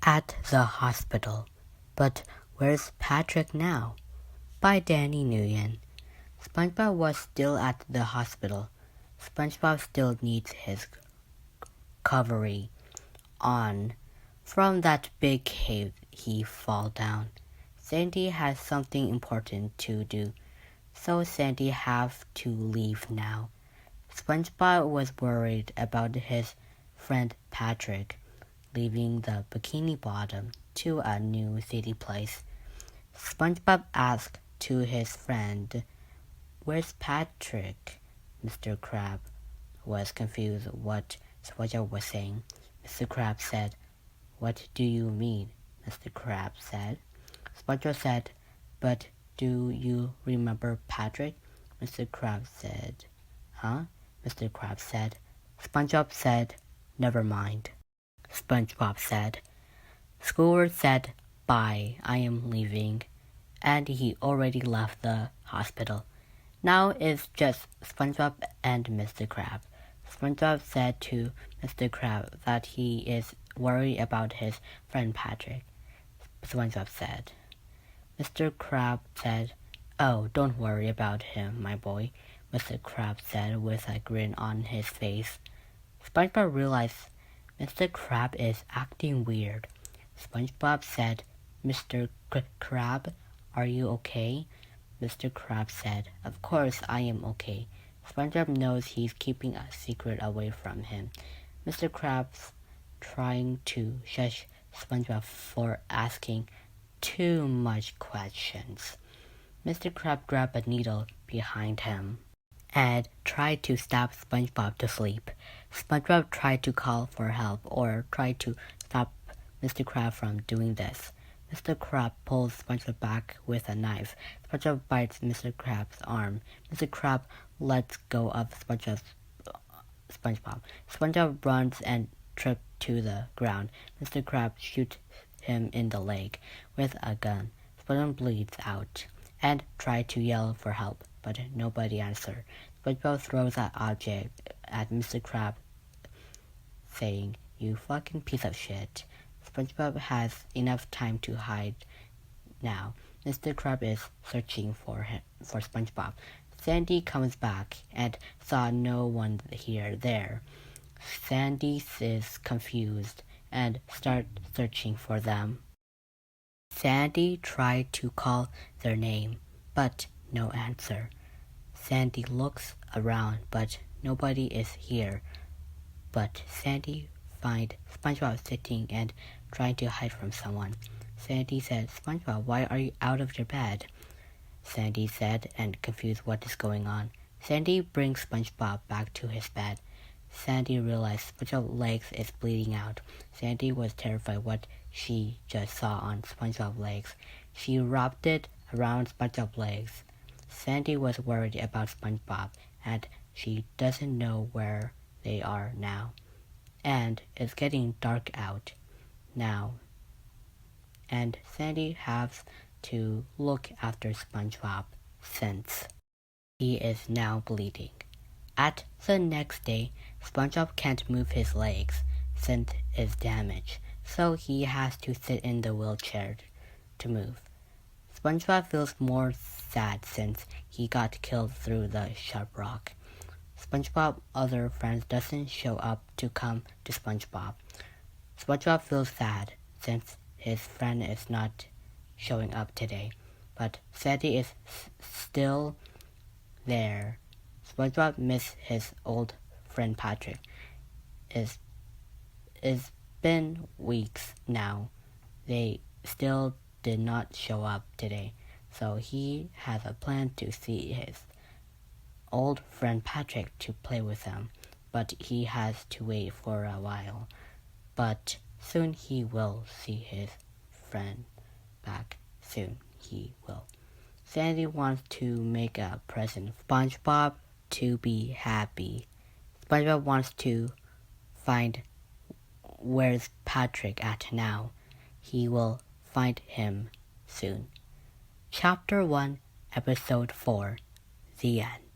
At the hospital. But where's Patrick now? By Danny Nguyen. SpongeBob was still at the hospital. SpongeBob still needs his recovery on from that big cave he fall down. Sandy has something important to do, so Sandy have to leave now. SpongeBob was worried about his friend Patrick leaving the Bikini Bottom to a new city place. SpongeBob asked to his friend, "Where's Patrick?" Mr. Crab was confused what SpongeBob was saying. Mr. Crab said, "What do you mean?" Mr. Crab said. SpongeBob said, "But do you remember Patrick?" Mr. Crab said. "Huh?" Mr. Crab said. SpongeBob said, "Never mind." SpongeBob said, "Squidward said, bye, I am leaving." And he already left the hospital. Now it's just SpongeBob and Mr. Crab. SpongeBob said to Mr. Crab that he is worried about his friend Patrick. SpongeBob said. Mr. Crab said, "Oh, don't worry about him, my boy," Mr. Crab said with a grin on his face. SpongeBob realized Mr. Crab is acting weird. SpongeBob said, "Mr. Crab, are you okay?" Mr. Crab said, "Of course I am okay." SpongeBob knows he's keeping a secret away from him. Mr. Crab's trying to shush SpongeBob for asking too much questions. Mr. Crab grabbed a needle behind him and tried to stab SpongeBob to sleep. SpongeBob tried to call for help or tried to stop Mr. Crab from doing this. Mr. Crab pulls SpongeBob back with a knife. SpongeBob bites Mr. Crab's arm. Mr. Crab lets go of SpongeBob. SpongeBob runs and trips to the ground. Mr. Crab shoots him in the leg with a gun. SpongeBob bleeds out and tries to yell for help, but nobody answers. SpongeBob throws an object at Mr. Crab, saying, "You fucking piece of shit." SpongeBob has enough time to hide now. Mr. Crab is searching for SpongeBob. Sandy comes back and saw no one there. Sandy is confused and starts searching for them. Sandy tried to call their name, but no answer. Sandy looks around, but nobody is here. But Sandy finds SpongeBob sitting and trying to hide from someone. Sandy said, "SpongeBob, why are you out of your bed?" Sandy said, and confused what is going on. Sandy brings SpongeBob back to his bed. Sandy realized SpongeBob's legs is bleeding out. Sandy was terrified what she just saw on SpongeBob's legs. She wrapped it around SpongeBob's legs. Sandy was worried about SpongeBob, and she doesn't know where they are now. And it's getting dark out now. And Sandy has to look after SpongeBob since he is now bleeding. At the next day, SpongeBob can't move his legs since it's damaged, so he has to sit in the wheelchair to move. SpongeBob feels more sad since he got killed through the sharp rock. SpongeBob's other friends doesn't show up to come to SpongeBob. SpongeBob feels sad since his friend is not showing up today, but Sandy is still there. SpongeBob misses his old friend Patrick. It's been weeks now. They still did not show up today, so he has a plan to see his old friend Patrick to play with him, but he has to wait for a while. But soon he will see his friend back. Soon he will. Sandy wants to make a present for SpongeBob to be happy. SpongeBob wants to find where's Patrick at now. He will find him soon. Chapter 1, Episode 4, The End.